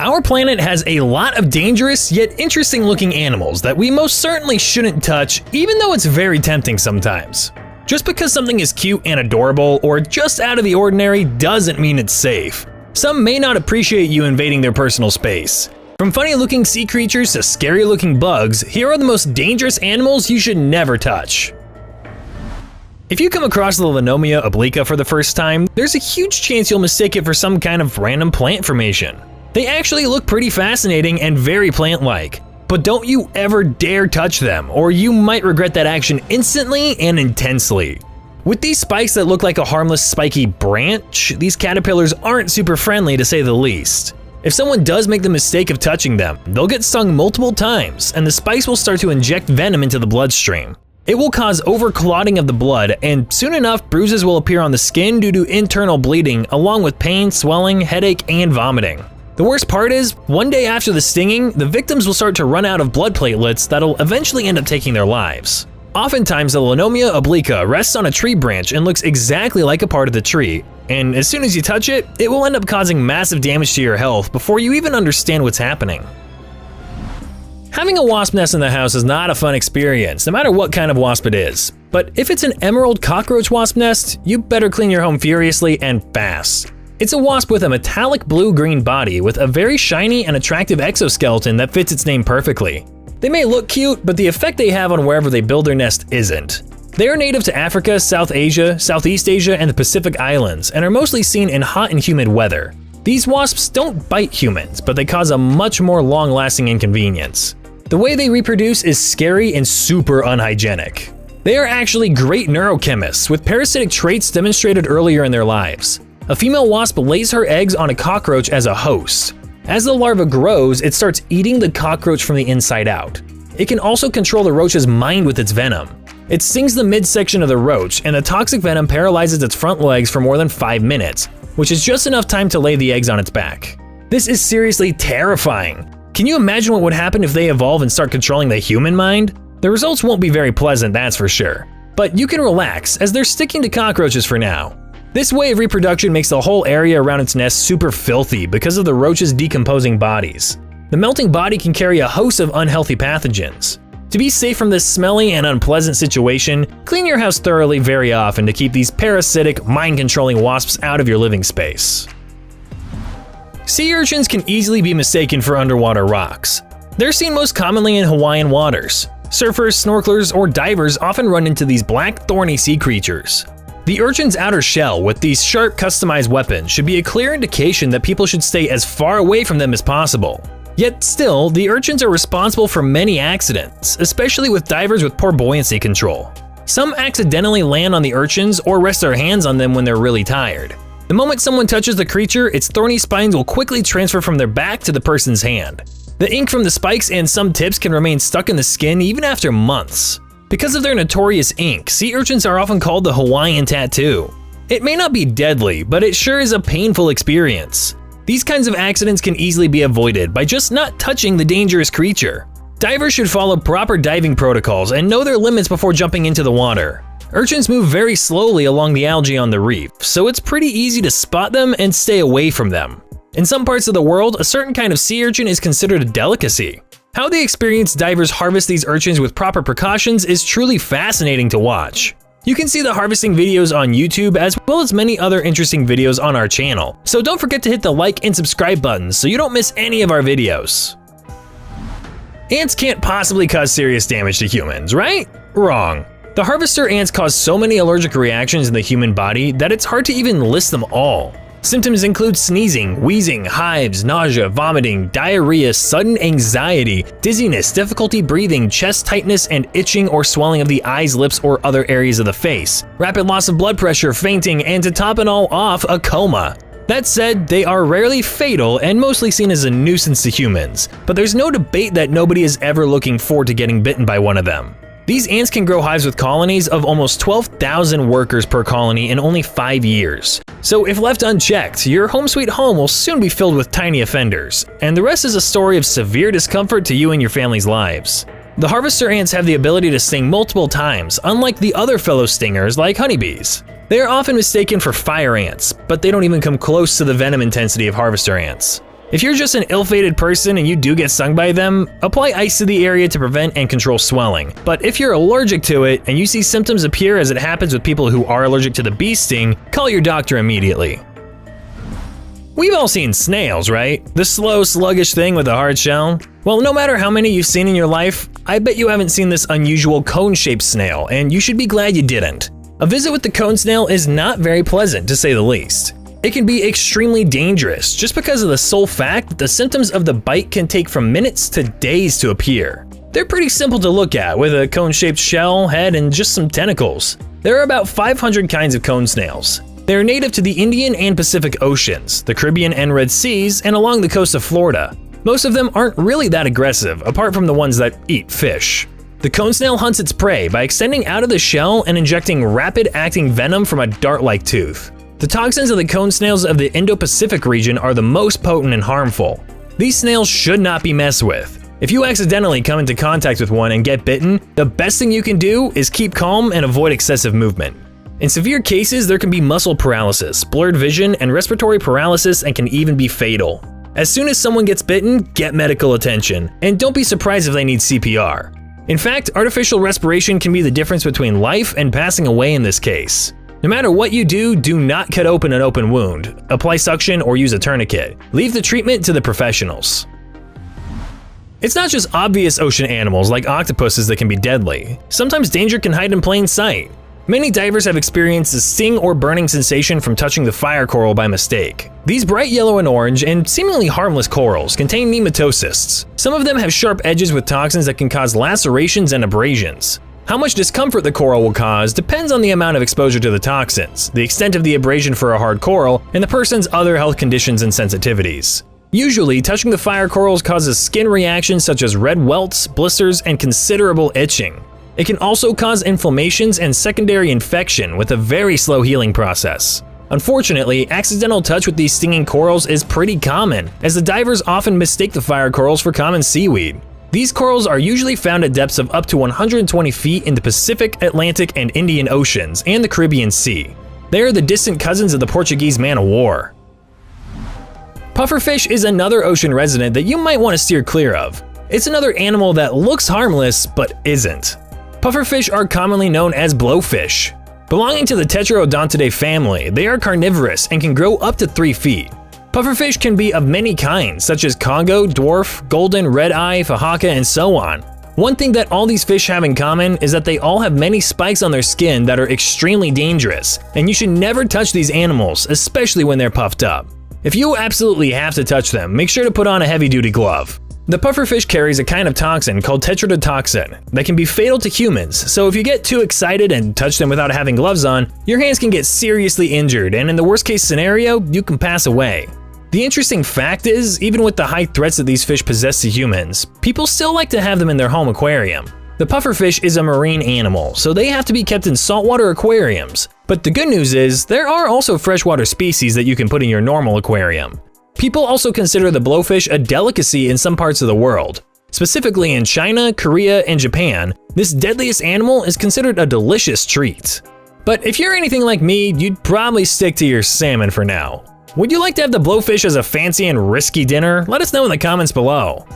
Our planet has a lot of dangerous yet interesting looking animals that we most certainly shouldn't touch, even though it's very tempting sometimes. Just because something is cute and adorable or just out of the ordinary doesn't mean it's safe. Some may not appreciate you invading their personal space. From funny looking sea creatures to scary looking bugs, here are the most dangerous animals you should never touch. If you come across the Lenomia obliqua for the first time, there's a huge chance you'll mistake it for some kind of random plant formation. They actually look pretty fascinating and very plant-like, but don't you ever dare touch them, or you might regret that action instantly and intensely. With these spikes that look like a harmless spiky branch, these caterpillars aren't super friendly to say the least. If someone does make the mistake of touching them, they'll get stung multiple times, and the spikes will start to inject venom into the bloodstream. It will cause overclotting of the blood, and soon enough bruises will appear on the skin due to internal bleeding, along with pain, swelling, headache, and vomiting. The worst part is, one day after the stinging, the victims will start to run out of blood platelets that'll eventually end up taking their lives. Oftentimes, the Lenomia obliqua rests on a tree branch and looks exactly like a part of the tree, and as soon as you touch it, it will end up causing massive damage to your health before you even understand what's happening. Having a wasp nest in the house is not a fun experience, no matter what kind of wasp it is. But if it's an emerald cockroach wasp nest, you better clean your home furiously and fast. It's a wasp with a metallic blue-green body with a very shiny and attractive exoskeleton that fits its name perfectly. They may look cute, but the effect they have on wherever they build their nest isn't. They are native to Africa, South Asia, Southeast Asia, and the Pacific Islands, and are mostly seen in hot and humid weather. These wasps don't bite humans, but they cause a much more long-lasting inconvenience. The way they reproduce is scary and super unhygienic. They are actually great neurochemists, with parasitic traits demonstrated earlier in their lives. A female wasp lays her eggs on a cockroach as a host. As the larva grows, it starts eating the cockroach from the inside out. It can also control the roach's mind with its venom. It stings the midsection of the roach, and the toxic venom paralyzes its front legs for more than 5 minutes, which is just enough time to lay the eggs on its back. This is seriously terrifying. Can you imagine what would happen if they evolve and start controlling the human mind? The results won't be very pleasant, that's for sure. But you can relax, as they're sticking to cockroaches for now. This way of reproduction makes the whole area around its nest super filthy because of the roach's decomposing bodies. The melting body can carry a host of unhealthy pathogens. To be safe from this smelly and unpleasant situation, clean your house thoroughly very often to keep these parasitic, mind-controlling wasps out of your living space. Sea urchins can easily be mistaken for underwater rocks. They're seen most commonly in Hawaiian waters. Surfers, snorkelers, or divers often run into these black, thorny sea creatures. The urchin's outer shell with these sharp, customized weapons should be a clear indication that people should stay as far away from them as possible. Yet still, the urchins are responsible for many accidents, especially with divers with poor buoyancy control. Some accidentally land on the urchins or rest their hands on them when they're really tired. The moment someone touches the creature, its thorny spines will quickly transfer from their back to the person's hand. The ink from the spikes and some tips can remain stuck in the skin even after months. Because of their notorious ink, sea urchins are often called the Hawaiian tattoo. It may not be deadly, but it sure is a painful experience. These kinds of accidents can easily be avoided by just not touching the dangerous creature. Divers should follow proper diving protocols and know their limits before jumping into the water. Urchins move very slowly along the algae on the reef, so it's pretty easy to spot them and stay away from them. In some parts of the world, a certain kind of sea urchin is considered a delicacy. How the experienced divers harvest these urchins with proper precautions is truly fascinating to watch. You can see the harvesting videos on YouTube as well as many other interesting videos on our channel, so don't forget to hit the like and subscribe buttons so you don't miss any of our videos. Ants can't possibly cause serious damage to humans, right? Wrong. The harvester ants cause so many allergic reactions in the human body that it's hard to even list them all. Symptoms include sneezing, wheezing, hives, nausea, vomiting, diarrhea, sudden anxiety, dizziness, difficulty breathing, chest tightness, and itching or swelling of the eyes, lips, or other areas of the face, rapid loss of blood pressure, fainting, and to top it all off, a coma. That said, they are rarely fatal and mostly seen as a nuisance to humans, but there's no debate that nobody is ever looking forward to getting bitten by one of them. These ants can grow hives with colonies of almost 12,000 workers per colony in only 5 years. So if left unchecked, your home sweet home will soon be filled with tiny offenders, and the rest is a story of severe discomfort to you and your family's lives. The harvester ants have the ability to sting multiple times, unlike the other fellow stingers like honeybees. They are often mistaken for fire ants, but they don't even come close to the venom intensity of harvester ants. If you're just an ill-fated person and you do get stung by them, apply ice to the area to prevent and control swelling. But if you're allergic to it and you see symptoms appear as it happens with people who are allergic to the bee sting, call your doctor immediately. We've all seen snails, right? The slow, sluggish thing with a hard shell? Well, no matter how many you've seen in your life, I bet you haven't seen this unusual cone-shaped snail, and you should be glad you didn't. A visit with the cone snail is not very pleasant, to say the least. It can be extremely dangerous just because of the sole fact that the symptoms of the bite can take from minutes to days to appear. They're pretty simple to look at, with a cone-shaped shell, head, and just some tentacles. There are about 500 kinds of cone snails. They are native to the Indian and Pacific Oceans, the Caribbean and Red Seas, and along the coast of Florida. Most of them aren't really that aggressive, apart from the ones that eat fish. The cone snail hunts its prey by extending out of the shell and injecting rapid-acting venom from a dart-like tooth. The toxins of the cone snails of the Indo-Pacific region are the most potent and harmful. These snails should not be messed with. If you accidentally come into contact with one and get bitten, the best thing you can do is keep calm and avoid excessive movement. In severe cases, there can be muscle paralysis, blurred vision, and respiratory paralysis, and can even be fatal. As soon as someone gets bitten, get medical attention, and don't be surprised if they need CPR. In fact, artificial respiration can be the difference between life and passing away in this case. No matter what you do, do not cut open an open wound, apply suction, or use a tourniquet. Leave the treatment to the professionals. It's not just obvious ocean animals like octopuses that can be deadly. Sometimes danger can hide in plain sight. Many divers have experienced a sting or burning sensation from touching the fire coral by mistake. These bright yellow and orange and seemingly harmless corals contain nematocysts. Some of them have sharp edges with toxins that can cause lacerations and abrasions. How much discomfort the coral will cause depends on the amount of exposure to the toxins, the extent of the abrasion for a hard coral, and the person's other health conditions and sensitivities. Usually, touching the fire corals causes skin reactions such as red welts, blisters, and considerable itching. It can also cause inflammations and secondary infection with a very slow healing process. Unfortunately, accidental touch with these stinging corals is pretty common, as the divers often mistake the fire corals for common seaweed. These corals are usually found at depths of up to 120 feet in the Pacific, Atlantic, and Indian Oceans, and the Caribbean Sea. They are the distant cousins of the Portuguese man-o-war. Pufferfish is another ocean resident that you might want to steer clear of. It's another animal that looks harmless, but isn't. Pufferfish are commonly known as blowfish. Belonging to the Tetraodontidae family, they are carnivorous and can grow up to 3 feet. Pufferfish can be of many kinds, such as Congo, dwarf, golden, red-eye, fahaka, and so on. One thing that all these fish have in common is that they all have many spikes on their skin that are extremely dangerous, and you should never touch these animals, especially when they're puffed up. If you absolutely have to touch them, make sure to put on a heavy-duty glove. The pufferfish carries a kind of toxin called tetrodotoxin that can be fatal to humans, so if you get too excited and touch them without having gloves on, your hands can get seriously injured, and in the worst-case scenario, you can pass away. The interesting fact is, even with the high threats that these fish possess to humans, people still like to have them in their home aquarium. The pufferfish is a marine animal, so they have to be kept in saltwater aquariums. But the good news is, there are also freshwater species that you can put in your normal aquarium. People also consider the blowfish a delicacy in some parts of the world. Specifically in China, Korea, and Japan, this deadliest animal is considered a delicious treat. But if you're anything like me, you'd probably stick to your salmon for now. Would you like to have the blowfish as a fancy and risky dinner? Let us know in the comments below.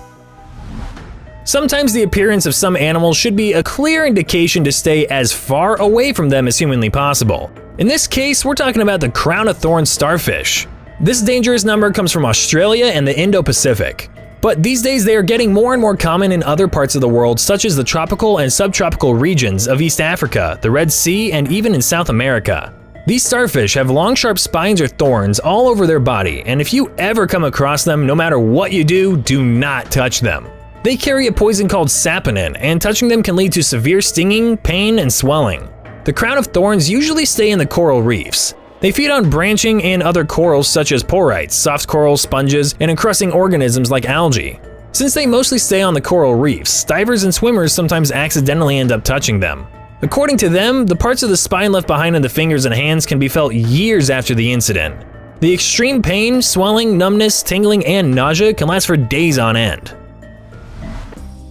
Sometimes the appearance of some animals should be a clear indication to stay as far away from them as humanly possible. In this case, we're talking about the crown of thorns starfish. This dangerous number comes from Australia and the Indo-Pacific. But these days they are getting more and more common in other parts of the world, such as the tropical and subtropical regions of East Africa, the Red Sea, and even in South America. These starfish have long sharp spines or thorns all over their body, and if you ever come across them, no matter what you do not touch them. They carry a poison called saponin, and touching them can lead to severe stinging, pain, and swelling. The crown of thorns usually stay in the coral reefs. They feed on branching and other corals such as porites, soft corals, sponges, and encrusting organisms like algae. Since they mostly stay on the coral reefs, divers and swimmers sometimes accidentally end up touching them. According to them, the parts of the spine left behind in the fingers and hands can be felt years after the incident. The extreme pain, swelling, numbness, tingling, and nausea can last for days on end.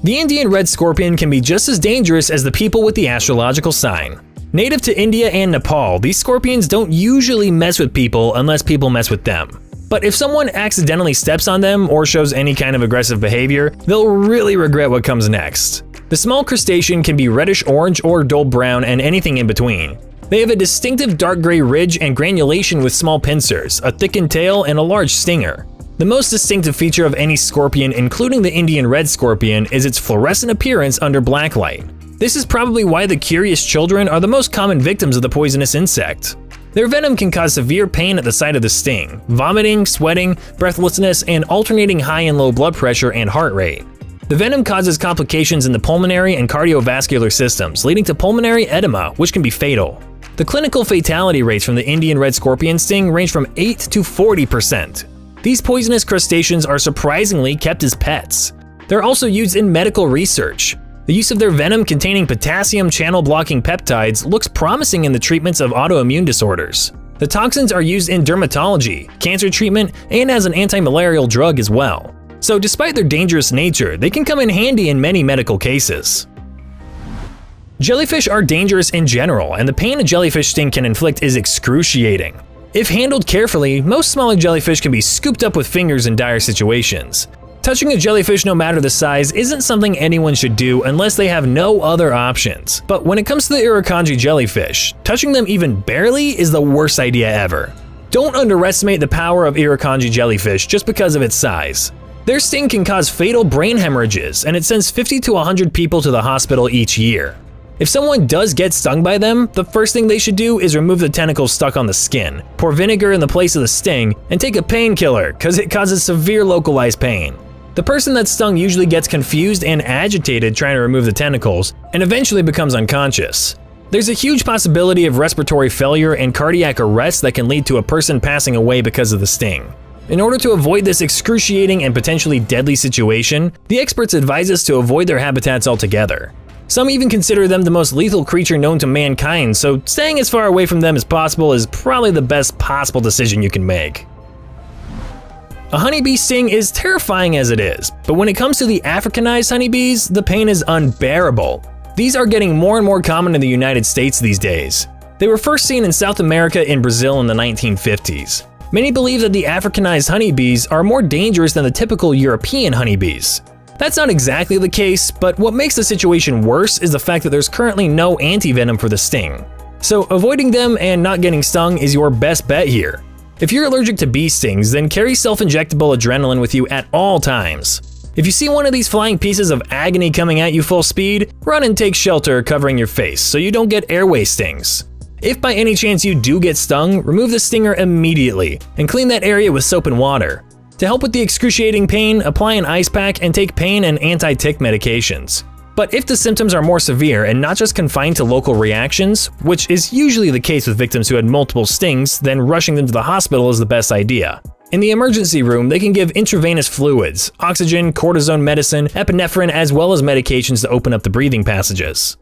The Indian red scorpion can be just as dangerous as the people with the astrological sign. Native to India and Nepal, these scorpions don't usually mess with people unless people mess with them. But if someone accidentally steps on them or shows any kind of aggressive behavior, they'll really regret what comes next. The small crustacean can be reddish orange or dull brown and anything in between. They have a distinctive dark gray ridge and granulation with small pincers, a thickened tail, and a large stinger. The most distinctive feature of any scorpion, including the Indian red scorpion, is its fluorescent appearance under blacklight. This is probably why the curious children are the most common victims of the poisonous insect. Their venom can cause severe pain at the site of the sting, vomiting, sweating, breathlessness, and alternating high and low blood pressure and heart rate. The venom causes complications in the pulmonary and cardiovascular systems, leading to pulmonary edema, which can be fatal. The clinical fatality rates from the Indian red scorpion sting range from 8 to 40%. These poisonous crustaceans are surprisingly kept as pets. They're also used in medical research. The use of their venom containing potassium channel-blocking peptides looks promising in the treatments of autoimmune disorders. The toxins are used in dermatology, cancer treatment, and as an anti-malarial drug as well. So despite their dangerous nature, they can come in handy in many medical cases. Jellyfish are dangerous in general, and the pain a jellyfish sting can inflict is excruciating. If handled carefully, most smaller jellyfish can be scooped up with fingers in dire situations. Touching a jellyfish, no matter the size, isn't something anyone should do unless they have no other options. But when it comes to the Irukandji jellyfish, touching them even barely is the worst idea ever. Don't underestimate the power of Irukandji jellyfish just because of its size. Their sting can cause fatal brain hemorrhages, and it sends 50 to 100 people to the hospital each year. If someone does get stung by them, the first thing they should do is remove the tentacles stuck on the skin, pour vinegar in the place of the sting, and take a painkiller because it causes severe localized pain. The person that's stung usually gets confused and agitated trying to remove the tentacles, and eventually becomes unconscious. There's a huge possibility of respiratory failure and cardiac arrest that can lead to a person passing away because of the sting. In order to avoid this excruciating and potentially deadly situation, the experts advise us to avoid their habitats altogether. Some even consider them the most lethal creature known to mankind, so staying as far away from them as possible is probably the best possible decision you can make. A honeybee sting is terrifying as it is, but when it comes to the Africanized honeybees, the pain is unbearable. These are getting more and more common in the United States these days. They were first seen in South America and Brazil in the 1950s. Many believe that the Africanized honeybees are more dangerous than the typical European honeybees. That's not exactly the case, but what makes the situation worse is the fact that there's currently no antivenom for the sting. So avoiding them and not getting stung is your best bet here. If you're allergic to bee stings, then carry self-injectable adrenaline with you at all times. If you see one of these flying pieces of agony coming at you full speed, run and take shelter covering your face so you don't get airway stings. If by any chance you do get stung, remove the stinger immediately and clean that area with soap and water. To help with the excruciating pain, apply an ice pack and take pain and anti-tick medications. But if the symptoms are more severe and not just confined to local reactions, which is usually the case with victims who had multiple stings, then rushing them to the hospital is the best idea. In the emergency room, they can give intravenous fluids, oxygen, cortisone medicine, epinephrine, as well as medications to open up the breathing passages.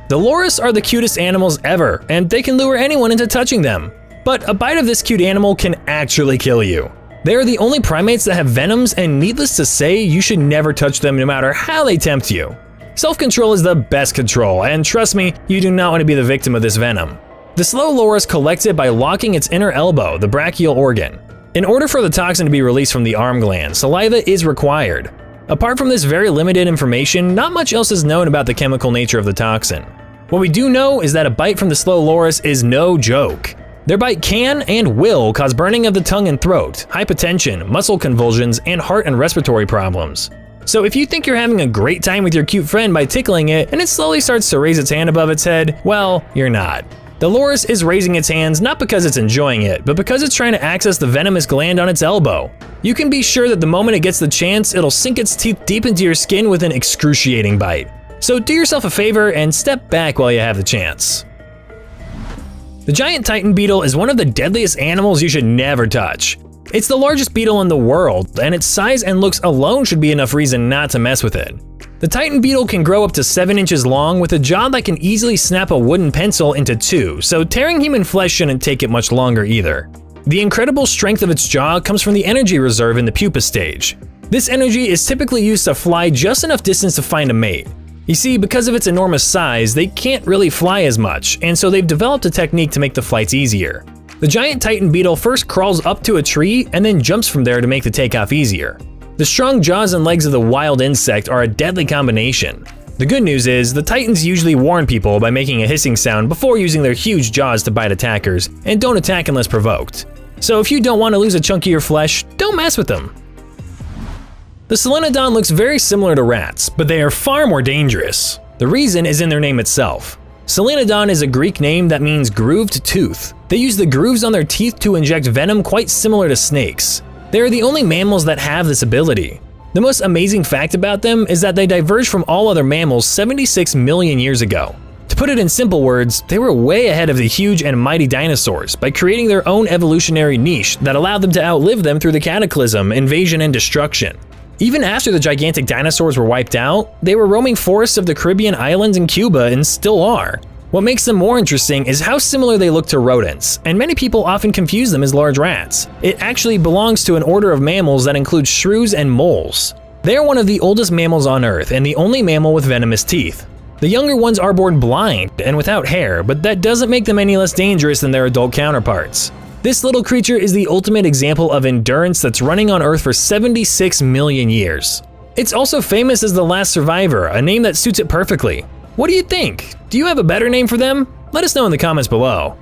The loris are the cutest animals ever, and they can lure anyone into touching them. But a bite of this cute animal can actually kill you. They are the only primates that have venoms, and needless to say, you should never touch them no matter how they tempt you. Self-control is the best control, and trust me, you do not want to be the victim of this venom. The slow loris collects it by locking its inner elbow, the brachial organ. In order for the toxin to be released from the arm gland, saliva is required. Apart from this very limited information, not much else is known about the chemical nature of the toxin. What we do know is that a bite from the slow loris is no joke. Their bite can and will cause burning of the tongue and throat, hypotension, muscle convulsions, and heart and respiratory problems. So if you think you're having a great time with your cute friend by tickling it and it slowly starts to raise its hand above its head, well, you're not. The loris is raising its hands not because it's enjoying it, but because it's trying to access the venomous gland on its elbow. You can be sure that the moment it gets the chance, it'll sink its teeth deep into your skin with an excruciating bite. So do yourself a favor and step back while you have the chance. The giant Titan beetle is one of the deadliest animals you should never touch. It's the largest beetle in the world, and its size and looks alone should be enough reason not to mess with it. The Titan beetle can grow up to 7 inches long with a jaw that can easily snap a wooden pencil into 2, so tearing human flesh shouldn't take it much longer either. The incredible strength of its jaw comes from the energy reserve in the pupa stage. This energy is typically used to fly just enough distance to find a mate. You see, because of its enormous size, they can't really fly as much, and so they've developed a technique to make the flights easier. The giant titan beetle first crawls up to a tree and then jumps from there to make the takeoff easier. The strong jaws and legs of the wild insect are a deadly combination. The good news is, the titans usually warn people by making a hissing sound before using their huge jaws to bite attackers, and don't attack unless provoked. So if you don't want to lose a chunk of your flesh, don't mess with them. The Solenodon looks very similar to rats, but they are far more dangerous. The reason is in their name itself. Solenodon is a Greek name that means grooved tooth. They use the grooves on their teeth to inject venom quite similar to snakes. They are the only mammals that have this ability. The most amazing fact about them is that they diverged from all other mammals 76 million years ago. To put it in simple words, they were way ahead of the huge and mighty dinosaurs by creating their own evolutionary niche that allowed them to outlive them through the cataclysm, invasion, and destruction. Even after the gigantic dinosaurs were wiped out, they were roaming forests of the Caribbean islands and Cuba and still are. What makes them more interesting is how similar they look to rodents, and many people often confuse them as large rats. It actually belongs to an order of mammals that includes shrews and moles. They are one of the oldest mammals on Earth and the only mammal with venomous teeth. The younger ones are born blind and without hair, but that doesn't make them any less dangerous than their adult counterparts. This little creature is the ultimate example of endurance that's running on Earth for 76 million years. It's also famous as the last survivor, a name that suits it perfectly. What do you think? Do you have a better name for them? Let us know in the comments below.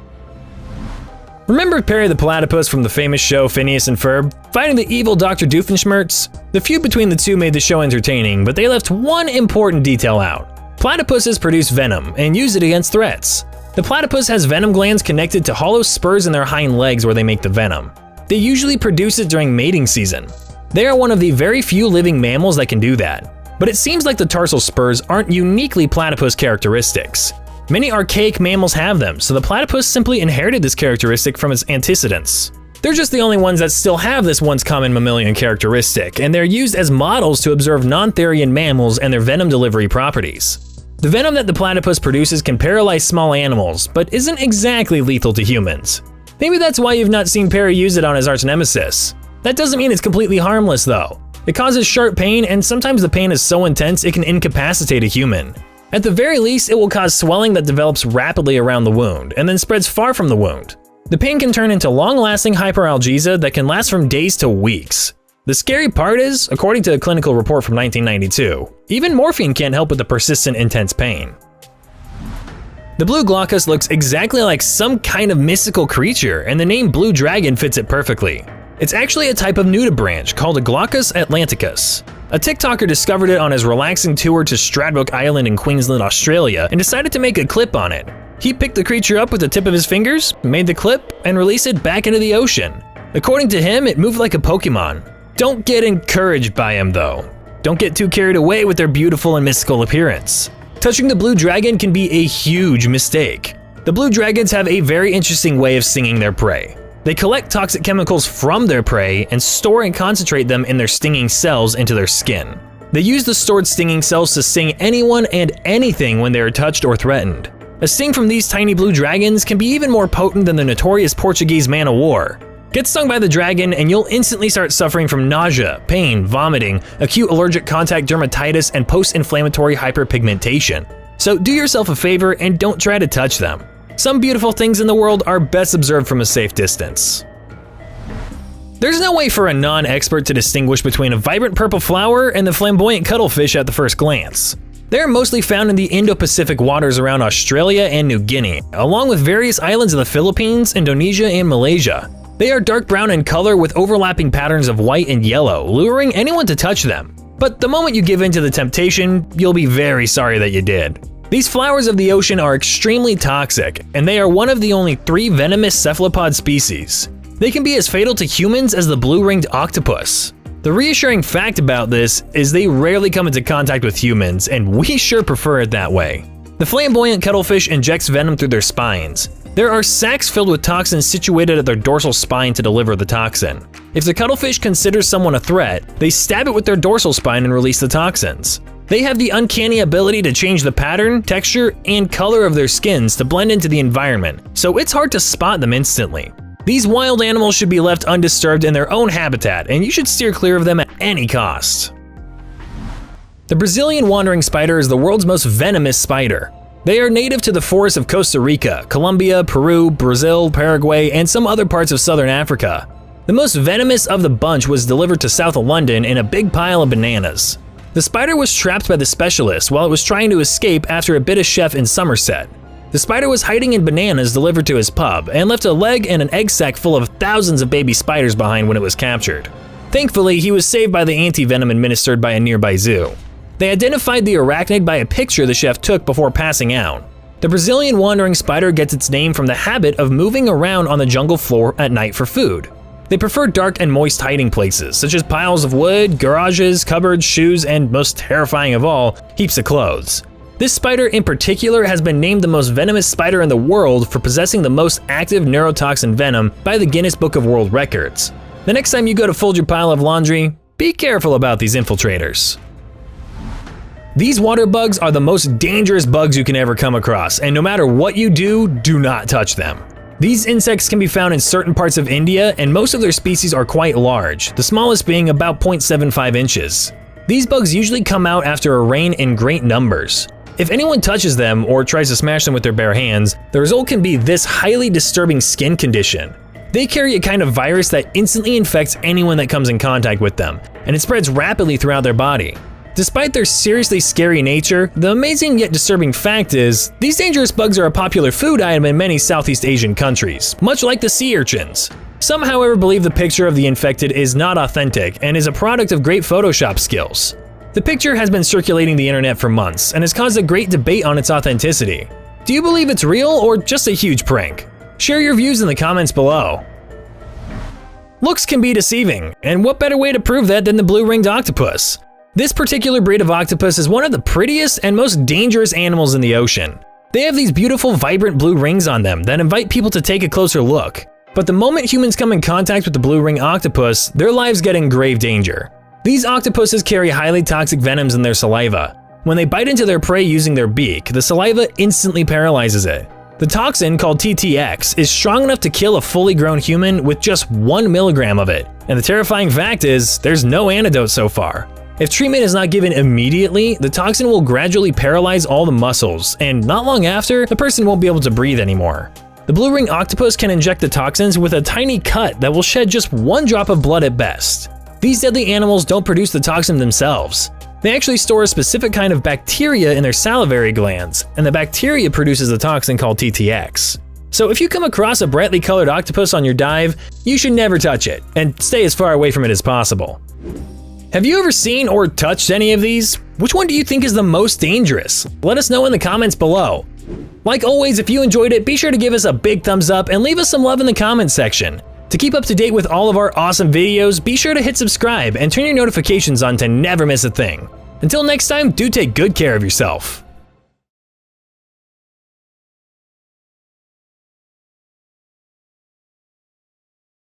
Remember Perry the Platypus from the famous show Phineas and Ferb, fighting the evil Dr. Doofenshmirtz? The feud between the two made the show entertaining, but they left one important detail out. Platypuses produce venom and use it against threats. The platypus has venom glands connected to hollow spurs in their hind legs where they make the venom. They usually produce it during mating season. They are one of the very few living mammals that can do that. But it seems like the tarsal spurs aren't uniquely platypus characteristics. Many archaic mammals have them, so the platypus simply inherited this characteristic from its antecedents. They're just the only ones that still have this once common mammalian characteristic, and they're used as models to observe non-therian mammals and their venom delivery properties. The venom that the platypus produces can paralyze small animals, but isn't exactly lethal to humans. Maybe that's why you've not seen Perry use it on his arch nemesis. That doesn't mean it's completely harmless though. It causes sharp pain, and sometimes the pain is so intense it can incapacitate a human. At the very least, it will cause swelling that develops rapidly around the wound, and then spreads far from the wound. The pain can turn into long-lasting hyperalgesia that can last from days to weeks. The scary part is, according to a clinical report from 1992, even morphine can't help with the persistent intense pain. The blue glaucus looks exactly like some kind of mystical creature, and the name blue dragon fits it perfectly. It's actually a type of nudibranch called a Glaucus atlanticus. A TikToker discovered it on his relaxing tour to Stradbroke Island in Queensland, Australia, and decided to make a clip on it. He picked the creature up with the tip of his fingers, made the clip, and released it back into the ocean. According to him, it moved like a Pokemon. Don't get encouraged by him though. Don't get too carried away with their beautiful and mystical appearance. Touching the blue dragon can be a huge mistake. The blue dragons have a very interesting way of stinging their prey. They collect toxic chemicals from their prey and store and concentrate them in their stinging cells into their skin. They use the stored stinging cells to sting anyone and anything when they are touched or threatened. A sting from these tiny blue dragons can be even more potent than the notorious Portuguese man-o'-war. Get stung by the dragon and you'll instantly start suffering from nausea, pain, vomiting, acute allergic contact dermatitis, and post-inflammatory hyperpigmentation. So do yourself a favor and don't try to touch them. Some beautiful things in the world are best observed from a safe distance. There's no way for a non-expert to distinguish between a vibrant purple flower and the flamboyant cuttlefish at the first glance. They're mostly found in the Indo-Pacific waters around Australia and New Guinea, along with various islands of the Philippines, Indonesia, and Malaysia. They are dark brown in color with overlapping patterns of white and yellow, luring anyone to touch them. But the moment you give in to the temptation, you'll be very sorry that you did. These flowers of the ocean are extremely toxic, and they are one of the only 3 venomous cephalopod species. They can be as fatal to humans as the blue-ringed octopus. The reassuring fact about this is they rarely come into contact with humans, and we sure prefer it that way. The flamboyant cuttlefish injects venom through their spines. There are sacs filled with toxins situated at their dorsal spine to deliver the toxin. If the cuttlefish considers someone a threat, they stab it with their dorsal spine and release the toxins. They have the uncanny ability to change the pattern, texture, and color of their skins to blend into the environment, so it's hard to spot them instantly. These wild animals should be left undisturbed in their own habitat, and you should steer clear of them at any cost. The Brazilian wandering spider is the world's most venomous spider. They are native to the forests of Costa Rica, Colombia, Peru, Brazil, Paraguay, and some other parts of southern Africa. The most venomous of the bunch was delivered to south of London in a big pile of bananas. The spider was trapped by the specialist while it was trying to escape after it bit a chef in Somerset. The spider was hiding in bananas delivered to his pub and left a leg and an egg sac full of thousands of baby spiders behind when it was captured. Thankfully, he was saved by the anti-venom administered by a nearby zoo. They identified the arachnid by a picture the chef took before passing out. The Brazilian wandering spider gets its name from the habit of moving around on the jungle floor at night for food. They prefer dark and moist hiding places, such as piles of wood, garages, cupboards, shoes, and most terrifying of all, heaps of clothes. This spider in particular has been named the most venomous spider in the world for possessing the most active neurotoxin venom by the Guinness Book of World Records. The next time you go to fold your pile of laundry, be careful about these infiltrators. These water bugs are the most dangerous bugs you can ever come across, and no matter what you do, do not touch them. These insects can be found in certain parts of India, and most of their species are quite large, the smallest being about 0.75 inches. These bugs usually come out after a rain in great numbers. If anyone touches them or tries to smash them with their bare hands, the result can be this highly disturbing skin condition. They carry a kind of virus that instantly infects anyone that comes in contact with them, and it spreads rapidly throughout their body. Despite their seriously scary nature, the amazing yet disturbing fact is, these dangerous bugs are a popular food item in many Southeast Asian countries, much like the sea urchins. Some, however, believe the picture of the infected is not authentic and is a product of great Photoshop skills. The picture has been circulating the internet for months and has caused a great debate on its authenticity. Do you believe it's real or just a huge prank? Share your views in the comments below. Looks can be deceiving, and what better way to prove that than the blue-ringed octopus? This particular breed of octopus is one of the prettiest and most dangerous animals in the ocean. They have these beautiful, vibrant blue rings on them that invite people to take a closer look. But the moment humans come in contact with the blue-ringed octopus, their lives get in grave danger. These octopuses carry highly toxic venoms in their saliva. When they bite into their prey using their beak, the saliva instantly paralyzes it. The toxin, called TTX, is strong enough to kill a fully grown human with just 1 milligram of it. And the terrifying fact is, there's no antidote so far. If treatment is not given immediately, the toxin will gradually paralyze all the muscles, and not long after, the person won't be able to breathe anymore. The blue-ringed octopus can inject the toxins with a tiny cut that will shed just 1 drop of blood at best. These deadly animals don't produce the toxin themselves. They actually store a specific kind of bacteria in their salivary glands, and the bacteria produces a toxin called TTX. So if you come across a brightly colored octopus on your dive, you should never touch it, and stay as far away from it as possible. Have you ever seen or touched any of these? Which one do you think is the most dangerous? Let us know in the comments below. Like always, if you enjoyed it, be sure to give us a big thumbs up and leave us some love in the comments section. To keep up to date with all of our awesome videos, be sure to hit subscribe and turn your notifications on to never miss a thing. Until next time, do take good care of yourself.